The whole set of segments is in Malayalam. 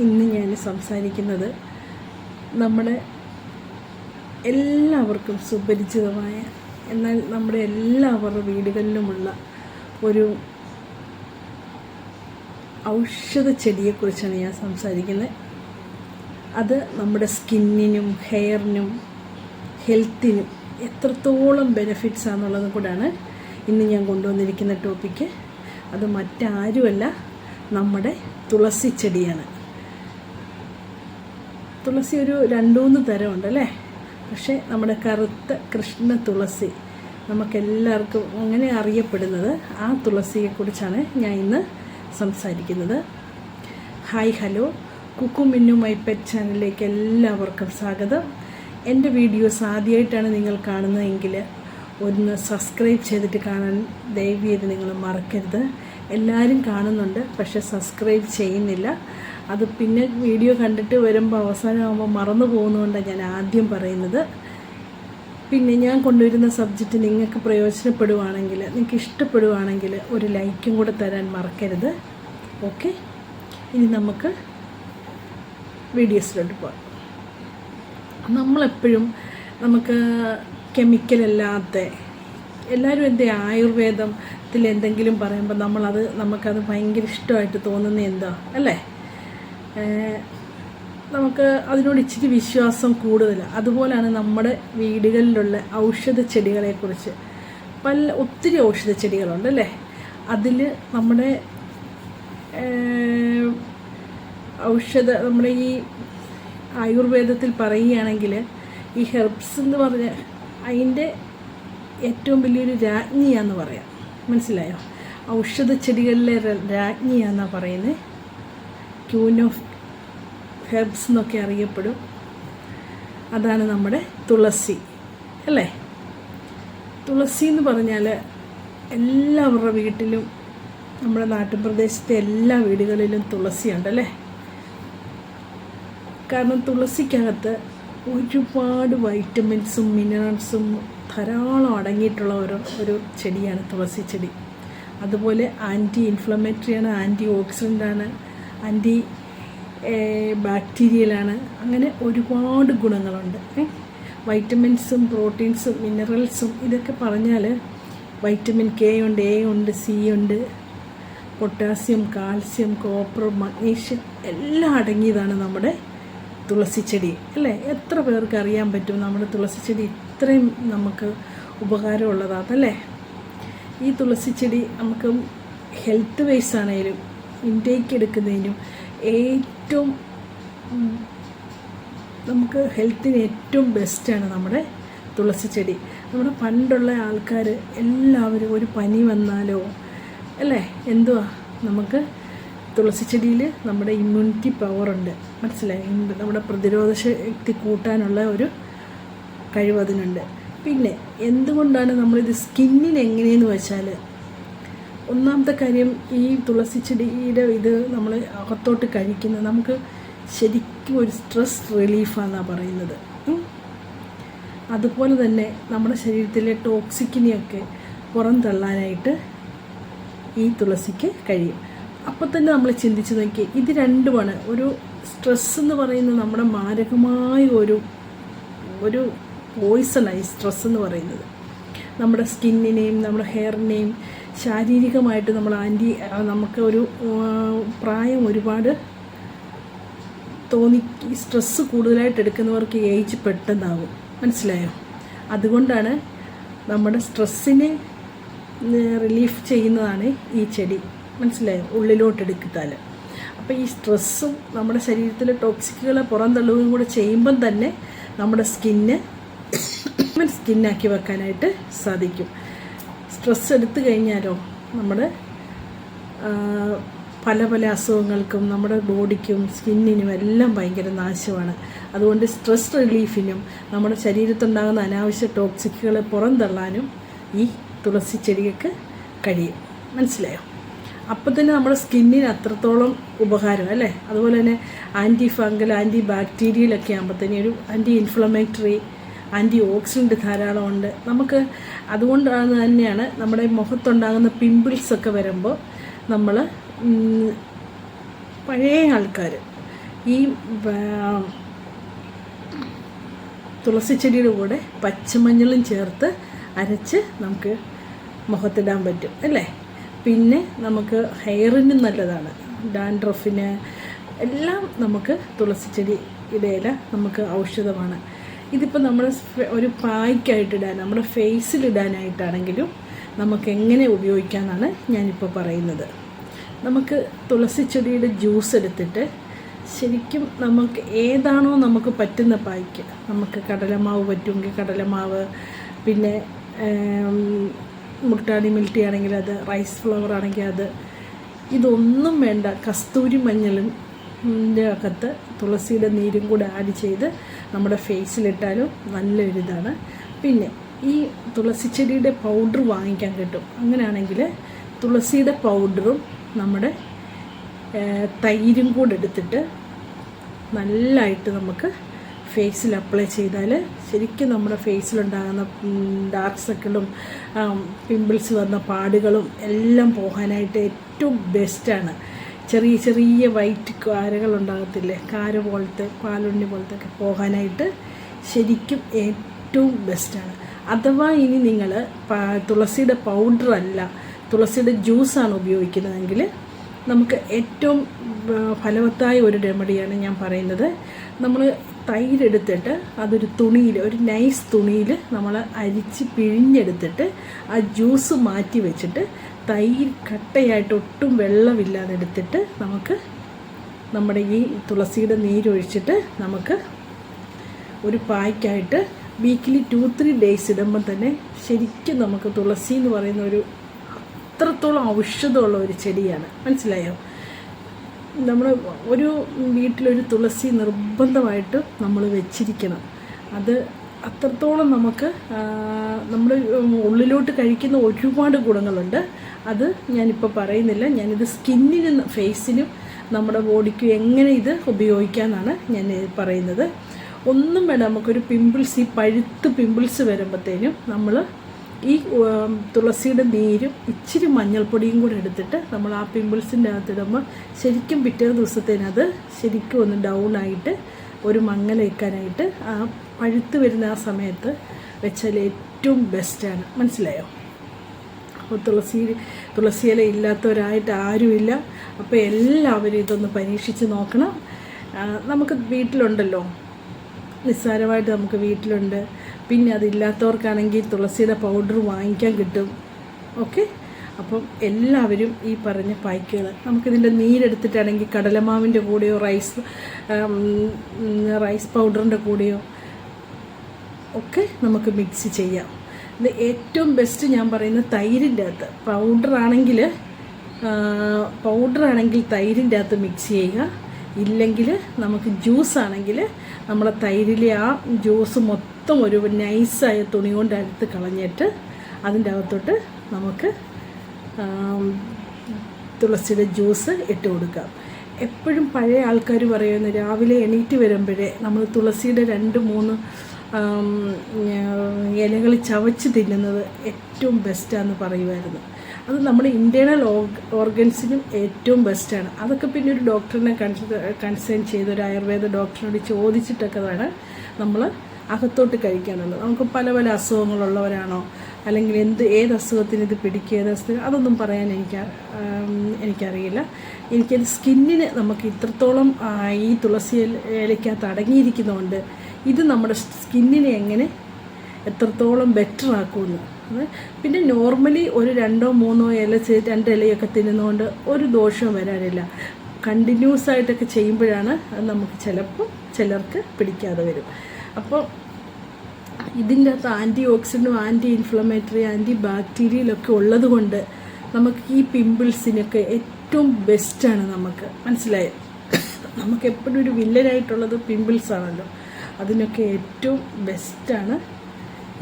ഇന്ന് ഞാൻ സംസാരിക്കുന്നത് നമ്മുടെ എല്ലാവർക്കും സുപരിചിതമായ എന്നാൽ നമ്മുടെ എല്ലാവരുടെ വീടുകളിലുമുള്ള ഒരു ഔഷധ ചെടിയെക്കുറിച്ചാണ് ഞാൻ സംസാരിക്കുന്നത്. അത് നമ്മുടെ സ്കിന്നിനും ഹെയറിനും ഹെൽത്തിനും എത്രത്തോളം ബെനിഫിറ്റ്സ് ആണെന്നുള്ളതും കൂടാണ് ഇന്ന് ഞാൻ കൊണ്ടുവന്നിരിക്കുന്ന ടോപ്പിക്ക്. അത് മറ്റാരുമല്ല, നമ്മുടെ തുളസി ചെടിയാണ്. തുളസി ഒരു 2-3 തരമുണ്ട് അല്ലേ? പക്ഷേ നമ്മുടെ കറുത്ത കൃഷ്ണ തുളസി നമുക്കെല്ലാവർക്കും അങ്ങനെ അറിയപ്പെടുന്നത് ആ തുളസിയെക്കുറിച്ചാണ് ഞാൻ ഇന്ന് സംസാരിക്കുന്നത്. Hi, hello, Kukku Minnu my pet ചാനലിലേക്ക് എല്ലാവർക്കും സ്വാഗതം. എൻ്റെ വീഡിയോസ് ആദ്യമായിട്ടാണ് നിങ്ങൾ കാണുന്നതെങ്കിൽ ഒന്ന് സബ്സ്ക്രൈബ് ചെയ്തിട്ട് കാണാൻ ദയവ് ചെയ്ത് നിങ്ങൾ മറക്കരുത്. എല്ലാവരും കാണുന്നുണ്ട്, പക്ഷേ സബ്സ്ക്രൈബ് ചെയ്യുന്നില്ല. അത് പിന്നെ വീഡിയോ കണ്ടിട്ട് വരുമ്പോൾ അവസാനമാകുമ്പോൾ മറന്നു പോകുന്നതുകൊണ്ടാണ് ഞാൻ ആദ്യം പറയുന്നത്. പിന്നെ ഞാൻ കൊണ്ടുവരുന്ന സബ്ജക്റ്റ് നിങ്ങൾക്ക് പ്രയോജനപ്പെടുവാണെങ്കിൽ, നിങ്ങൾക്ക് ഇഷ്ടപ്പെടുവാണെങ്കിൽ ഒരു ലൈക്കും കൂടെ തരാൻ മറക്കരുത്. ഓക്കെ, ഇനി നമുക്ക് വീഡിയോസിലോട്ട് പോകാം. നമ്മളെപ്പോഴും നമുക്ക് കെമിക്കലല്ലാത്ത എല്ലാവരും ആയുർവേദത്തിൽ എന്തെങ്കിലും പറയുമ്പോൾ നമുക്കത് ഭയങ്കര ഇഷ്ടമായിട്ട് തോന്നുന്നത് എന്താ അല്ലേ? നമുക്ക് അതിനോട് ഇച്ചിരി വിശ്വാസം കൂടുതലാണ്. അതുപോലെയാണ് നമ്മുടെ വീടുകളിലുള്ള ഔഷധ ചെടികളെക്കുറിച്ച്. ഒത്തിരി ഔഷധ ചെടികളുണ്ട് അല്ലേ? അതിൽ നമ്മുടെ നമ്മുടെ ഈ ആയുർവേദത്തിൽ പറയുകയാണെങ്കിൽ ഈ ഹെർബ്സ് എന്ന് പറഞ്ഞ അതിൻ്റെ ഏറ്റവും വലിയൊരു രാജ്ഞിയാന്ന് പറയാം. മനസ്സിലായോ? ഔഷധ ചെടികളിലെ രാജ്ഞിയാന്നാണ് പറയുന്നത്. ക്യൂൻ ഓഫ് ഹെർബ്സ് എന്നൊക്കെ അറിയപ്പെടും. അതാണ് നമ്മുടെ തുളസി അല്ലേ? തുളസി എന്ന് പറഞ്ഞാൽ എല്ലാവരുടെ വീട്ടിലും, നമ്മുടെ നാട്ടുപ്രദേശത്തെ എല്ലാ വീടുകളിലും തുളസി ഉണ്ടല്ലേ? കാരണം തുളസിക്കകത്ത് ഒരുപാട് വൈറ്റമിൻസും മിനറൽസും ധാരാളം അടങ്ങിയിട്ടുള്ള ഒരു ചെടിയാണ് തുളസി ചെടി. അതുപോലെ ആൻറ്റി ഇൻഫ്ലമേറ്ററിയാണ്, ആൻറ്റി ഓക്സിഡൻ്റാണ്, ആൻറ്റി ബാക്ടീരിയലാണ്. അങ്ങനെ ഒരുപാട് ഗുണങ്ങളുണ്ട്. വൈറ്റമിൻസും പ്രോട്ടീൻസും മിനറൽസും ഇതൊക്കെ പറഞ്ഞാൽ വൈറ്റമിൻ കെ ഉണ്ട്, എ ഉണ്ട്, സി ഉണ്ട്, പൊട്ടാസ്യം, കാൽസ്യം, കോപ്പർ, മഗ്നീഷ്യം എല്ലാം അടങ്ങിയതാണ് നമ്മുടെ തുളസി ചെടി അല്ലേ? എത്ര പേർക്ക് അറിയാൻ പറ്റും നമ്മുടെ തുളസി ചെടി ഇത്രയും നമുക്ക് ഉപകാരമുള്ളതാണല്ലേ? ഈ തുളസി ചെടി നമുക്ക് ഹെൽത്ത് വൈസ് ആണെങ്കിലും ഇൻടേക്ക് എടുക്കുന്നതിനും ഏറ്റവും നമുക്ക് ഹെൽത്തിന് ഏറ്റവും ബെസ്റ്റാണ് നമ്മുടെ തുളസി ചെടി. നമ്മുടെ പണ്ടുള്ള ആൾക്കാർ എല്ലാവരും ഒരു പനി വന്നാലോ അല്ലേ, എന്തുവാ, നമുക്ക് തുളസി ചെടിയിൽ നമ്മുടെ ഇമ്മ്യൂണിറ്റി പവറുണ്ട്. മനസ്സിലായി? നമ്മുടെ പ്രതിരോധ ശക്തി കൂട്ടാനുള്ള ഒരു കഴിവ് അതിനുണ്ട്. പിന്നെ എന്തുകൊണ്ടാണ് നമ്മളിത് സ്കിന്നിന് എങ്ങനെയെന്ന് വെച്ചാൽ, ഒന്നാമത്തെ കാര്യം ഈ തുളസി ചെടിയുടെ ഇത് നമ്മൾ അകത്തോട്ട് കഴിക്കുന്നത് നമുക്ക് ശരിക്കും ഒരു സ്ട്രെസ് റിലീഫാണെന്നാണ് പറയുന്നത്. അതുപോലെ തന്നെ നമ്മുടെ ശരീരത്തിലെ ടോക്സിക്കിനെയൊക്കെ പുറന്തള്ളാനായിട്ട് ഈ തുളസിക്ക് കഴിയും. അപ്പോൾ തന്നെ നമ്മൾ ചിന്തിച്ച് നോക്കി, ഇത് രണ്ടുമാണ്. ഒരു സ്ട്രെസ് എന്ന് പറയുന്നത് നമ്മുടെ മാരകമായ ഒരു പോയിസണായി സ്ട്രെസ് എന്ന് പറയുന്നത്. നമ്മുടെ സ്കിന്നിനെയും നമ്മുടെ ഹെയറിനെയും ശാരീരികമായിട്ട് നമുക്ക് ഒരു പ്രായം ഒരുപാട് സ്ട്രെസ്സ് കൂടുതലായിട്ട് എടുക്കുന്നവർക്ക് ഏജ് പെട്ടെന്നാകും. മനസ്സിലായോ? അതുകൊണ്ടാണ് നമ്മുടെ സ്ട്രെസ്സിനെ റിലീഫ് ചെയ്യുന്നതാണ് ഈ ചെടി. മനസ്സിലായോ? ഉള്ളിലോട്ടെടുത്താൽ. അപ്പോൾ ഈ സ്ട്രെസ്സും നമ്മുടെ ശരീരത്തിലെ ടോക്സിക്കുകളെ പുറന്തള്ളുകയും കൂടെ ചെയ്യുമ്പം തന്നെ നമ്മുടെ സ്കിന്നാക്കി വെക്കാനായിട്ട് സാധിക്കും. സ്ട്രെസ് എടുത്തു കഴിഞ്ഞാലോ നമ്മുടെ പല പല അസുഖങ്ങൾക്കും നമ്മുടെ ബോഡിക്കും സ്കിന്നിനും എല്ലാം ഭയങ്കര നാശമാണ്. അതുകൊണ്ട് സ്ട്രെസ് റിലീഫിനും നമ്മുടെ ശരീരത്തുണ്ടാകുന്ന അനാവശ്യ ടോക്സിക്കുകളെ പുറന്തള്ളാനും ഈ തുളസി ചെടിക്ക് കഴിയും. മനസ്സിലായോ? അപ്പോൾ തന്നെ നമ്മുടെ സ്കിന്നിന് അത്രത്തോളം ഉപകാരം അല്ലേ? അതുപോലെ തന്നെ ആൻറ്റി ഫംഗൽ, ആൻറ്റി ബാക്ടീരിയലൊക്കെ ആകുമ്പോഴത്തേനും ഒരു ആൻറ്റി ഇൻഫ്ലമേറ്ററി, ആൻറ്റി ഓക്സിഡൻറ്റ് ധാരാളമുണ്ട് നമുക്ക്. അതുകൊണ്ടാണ് തന്നെയാണ് നമ്മുടെ മുഖത്തുണ്ടാകുന്ന പിമ്പിൾസൊക്കെ വരുമ്പോൾ നമ്മൾ പഴയ ആൾക്കാർ ഈ തുളസി ചെടിയുടെ കൂടെ പച്ചമഞ്ഞളും ചേർത്ത് അരച്ച് നമുക്ക് മുഖത്തിടാൻ പറ്റും അല്ലേ. പിന്നെ നമുക്ക് ഹെയറിന് നല്ലതാണ്, ഡാൻഡ്രഫിന് എല്ലാം നമുക്ക് തുളസി ചെടിയുടെ ഇല നമുക്ക് ഔഷധമാണ്. ഇതിപ്പോൾ നമ്മൾ ഒരു പായ്ക്കായിട്ടിടാൻ, നമ്മുടെ ഫേസിലിടാനായിട്ടാണെങ്കിലും നമുക്ക് എങ്ങനെ ഉപയോഗിക്കാമെന്നാണ് ഞാനിപ്പോൾ പറയുന്നത്. നമുക്ക് തുളസി ചെടിയുടെ ജ്യൂസ് എടുത്തിട്ട് ശരിക്കും നമുക്ക് ഏതാണോ നമുക്ക് പറ്റുന്ന പായ്ക്ക്, നമുക്ക് കടലമാവ് പറ്റുമെങ്കിൽ കടലമാവ്, പിന്നെ മുൾട്ടാണി മിൽട്ടി ആണെങ്കിൽ അത്, റൈസ് ഫ്ലവർ ആണെങ്കിൽ അത്, ഇതൊന്നും വേണ്ട, കസ്തൂരി മഞ്ഞളും അകത്ത് തുളസിയുടെ നീരും കൂടെ ആഡ് ചെയ്ത് നമ്മുടെ ഫേസിലിട്ടാലും നല്ലൊരിതാണ്. പിന്നെ ഈ തുളസി ചെടിയുടെ പൗഡർ വാങ്ങിക്കാൻ കിട്ടും. അങ്ങനെയാണെങ്കിൽ തുളസിയുടെ പൗഡറും നമ്മുടെ തൈരും കൂടെ എടുത്തിട്ട് നല്ലതായിട്ട് നമുക്ക് ഫേസിൽ അപ്ലൈ ചെയ്താൽ ശരിക്കും നമ്മുടെ ഫേസിലുണ്ടാകുന്ന ഡാർക്ക് സർക്കിളും പിമ്പിൾസ് വന്ന പാടുകളും എല്ലാം പോകാനായിട്ട് ഏറ്റവും ബെസ്റ്റാണ്. ചെറിയ ചെറിയ വൈറ്റ് കാരകളുണ്ടാകത്തില്ലേ, കാര പോലത്തെ, പാലുണ്ണി പോലത്തെ ഒക്കെ പോകാനായിട്ട് ശരിക്കും ഏറ്റവും ബെസ്റ്റാണ്. അഥവാ ഇനി നിങ്ങൾ തുളസിയുടെ പൗഡറല്ല തുളസിയുടെ ജ്യൂസാണ് ഉപയോഗിക്കുന്നതെങ്കിൽ നമുക്ക് ഏറ്റവും ഫലവത്തായ ഒരു റെമഡിയാണ് ഞാൻ പറയുന്നത്. നമ്മൾ തൈരെടുത്തിട്ട് അതൊരു തുണിയിൽ, ഒരു നൈസ് തുണിയിൽ നമ്മൾ അരിച്ച് പിഴിഞ്ഞെടുത്തിട്ട് ആ ജ്യൂസ് മാറ്റി വെച്ചിട്ട് തൈര് കട്ടയായിട്ട് ഒട്ടും വെള്ളമില്ലാതെ എടുത്തിട്ട് നമുക്ക് നമ്മുടെ ഈ തുളസിയുടെ നീരൊഴിച്ചിട്ട് നമുക്ക് ഒരു പായ്ക്കായിട്ട് വീക്കിലി 2-3 ഡേയ്സ് ഇടുമ്പം തന്നെ ശരിക്കും നമുക്ക് തുളസി എന്ന് പറയുന്ന ഒരു അത്രത്തോളം ഔഷധമുള്ള ഒരു ചെടിയാണ്. മനസ്സിലായോ? നമ്മൾ ഒരു വീട്ടിലൊരു തുളസി നിർബന്ധമായിട്ട് നമ്മൾ വെച്ചിരിക്കണം. അത് അത്രത്തോളം നമുക്ക് നമ്മുടെ ഉള്ളിലോട്ട് കഴിക്കുന്ന ഒരുപാട് ഗുണങ്ങളുണ്ട്. അത് ഞാനിപ്പോൾ പറയുന്നില്ല. ഞാനിത് സ്കിന്നിനും ഫേസിനും നമ്മുടെ ബോഡിക്കും എങ്ങനെ ഇത് ഉപയോഗിക്കാമെന്നാണ് ഞാൻ പറയുന്നത്. ഒന്നും വേണ്ട, നമുക്കൊരു പിമ്പിൾസ്, ഈ പഴുത്ത് പിമ്പിൾസ് വരുമ്പോഴത്തേനും നമ്മൾ ഈ തുളസിയുടെ നീരും ഇച്ചിരി മഞ്ഞൾപ്പൊടിയും കൂടെ എടുത്തിട്ട് നമ്മൾ ആ പിമ്പിൾസിൻ്റെ അകത്തിടുമ്പോൾ ശരിക്കും പിറ്റേ ദിവസത്തേനത് ശരിക്കും ഒന്ന് ഡൗൺ ആയിട്ട് ഒരു മങ്ങൽ വയ്ക്കാനായിട്ട് ആ പഴുത്ത് വരുന്ന ആ സമയത്ത് വെച്ചാൽ ഏറ്റവും ബെസ്റ്റാണ്. മനസ്സിലായോ? അപ്പോൾ തുളസിയില ഇല്ലാത്തവരായിട്ട് ആരുമില്ല. അപ്പോൾ എല്ലാവരും ഇതൊന്ന് പരീക്ഷിച്ച് നോക്കണം. നമുക്ക് വീട്ടിലുണ്ടല്ലോ, നിസ്സാരമായിട്ട് നമുക്ക് വീട്ടിലുണ്ട്. പിന്നെ അതില്ലാത്തവർക്കാണെങ്കിൽ തുളസിയുടെ പൗഡർ വാങ്ങിക്കാൻ കിട്ടും. ഓക്കെ, അപ്പം എല്ലാവരും ഈ പറഞ്ഞ പായ്ക്കുകൾ നമുക്കിതിൻ്റെ നീരെടുത്തിട്ടാണെങ്കിൽ കടലമാവിൻ്റെ കൂടെയോ റൈസ് പൗഡറിൻ്റെ കൂടെയോ ഒക്കെ നമുക്ക് മിക്സ് ചെയ്യാം. ഇത് ഏറ്റവും ബെസ്റ്റ് ഞാൻ പറയുന്നത് തൈരിൻ്റെ അകത്ത് പൗഡറാണെങ്കിൽ തൈരിൻ്റെ അകത്ത് മിക്സ് ചെയ്യുക. ഇല്ലെങ്കിൽ നമുക്ക് ജ്യൂസാണെങ്കിൽ നമ്മളെ തൈരിലെ ആ ജ്യൂസ് മൊത്തം ഒരു നൈസായ തുണി കൊണ്ട് അടുത്ത് കളഞ്ഞിട്ട് അതിൻ്റെ അകത്തോട്ട് നമുക്ക് തുളസിയുടെ ജ്യൂസ് ഇട്ട് കൊടുക്കാം. എപ്പോഴും പഴയ ആൾക്കാർ പറയുന്നു രാവിലെ എണീറ്റ് വരുമ്പോഴേ നമ്മൾ തുളസിയുടെ 2-3 ഇലകൾ ചവച്ച് തിന്നുന്നത് ഏറ്റവും ബെസ്റ്റാണെന്ന് പറയുമായിരുന്നു. അത് നമ്മുടെ ഇൻറ്റേർണൽ ഓർഗൻസിനും ഏറ്റവും ബെസ്റ്റാണ്. അതൊക്കെ പിന്നെ ഒരു ഡോക്ടറിനെ കൺസേൺ ചെയ്ത്, ഒരു ആയുർവേദ ഡോക്ടറിനോട് ചോദിച്ചിട്ടൊക്കെ വേണം നമ്മൾ അകത്തോട്ട് കഴിക്കാനുള്ളത്. നമുക്ക് പല പല അസുഖങ്ങളുള്ളവരാണോ, അല്ലെങ്കിൽ ഏത് അസുഖത്തിന് ഇത് പിടിക്കുക, അതൊന്നും പറയാൻ എനിക്കറിയില്ല. എനിക്കത് സ്കിന്നിന് നമുക്ക് ഇത്രത്തോളം ഈ തുളസി ഇലയ്ക്കകത്ത് അടങ്ങിയിരിക്കുന്നതുകൊണ്ട് ഇത് നമ്മുടെ സ്കിന്നിനെ എത്രത്തോളം ബെറ്റർ ആക്കുമെന്ന്. പിന്നെ നോർമലി ഒരു 2-3 ഇല 2 ഇലയൊക്കെ തിന്നുന്നതുകൊണ്ട് ഒരു ദോഷവും വരാനില്ല. കണ്ടിന്യൂസ് ആയിട്ടൊക്കെ ചെയ്യുമ്പോഴാണ് അത് നമുക്ക് ചിലർക്ക് പിടിക്കാതെ വരും. അപ്പോൾ ഇതിൻ്റെ അകത്ത് ആൻറ്റി ഓക്സിഡൻറ്റും ആൻറ്റി ഇൻഫ്ലമേറ്ററി, ആൻറ്റി ബാക്ടീരിയലൊക്കെ ഉള്ളത് കൊണ്ട് നമുക്ക് ഈ പിമ്പിൾസിനൊക്കെ ഏറ്റവും ബെസ്റ്റാണ്. നമുക്ക് മനസ്സിലായോ? നമുക്ക് എപ്പോഴും ഒരു വില്ലനായിട്ടുള്ളത് പിമ്പിൾസാണല്ലോ. അതിനൊക്കെ ഏറ്റവും ബെസ്റ്റാണ്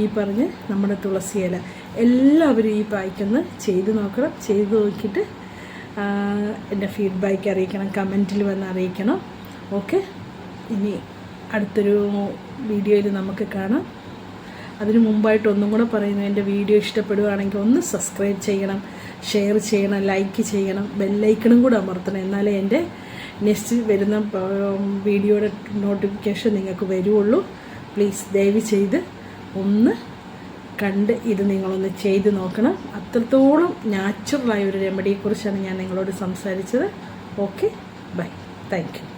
ഈ പറഞ്ഞ് നമ്മുടെ തുളസി ഇല. എല്ലാവരും ഈ പായ്ക്കൊന്ന് ചെയ്ത് നോക്കണം. ചെയ്ത് നോക്കിയിട്ട് എൻ്റെ ഫീഡ്ബാക്ക് അറിയിക്കണം, കമൻറ്റിൽ വന്ന് അറിയിക്കണം. ഓക്കെ, ഇനി അടുത്തൊരു വീഡിയോയിൽ നമുക്ക് കാണാം. അതിനു മുമ്പായിട്ട് ഒന്നും കൂടെ പറയുന്നു, എൻ്റെ വീഡിയോ ഇഷ്ടപ്പെടുകയാണെങ്കിൽ ഒന്ന് സബ്സ്ക്രൈബ് ചെയ്യണം, ഷെയർ ചെയ്യണം, ലൈക്ക് ചെയ്യണം, ബെല്ലൈക്കണും കൂടെ അമർത്തണം. എന്നാലേ എൻ്റെ നെക്സ്റ്റ് വരുന്ന വീഡിയോയുടെ നോട്ടിഫിക്കേഷൻ നിങ്ങൾക്ക് വരുള്ളൂ. പ്ലീസ് ദയവ് ചെയ്ത് ഒന്ന് കണ്ട് ഇത് നിങ്ങളൊന്ന് ചെയ്ത് നോക്കണം. അത്രത്തോളം നാച്ചുറലായ ഒരു റെമഡിയെക്കുറിച്ചാണ് ഞാൻ നിങ്ങളോട് സംസാരിച്ചത്. Okay, bye, thank U.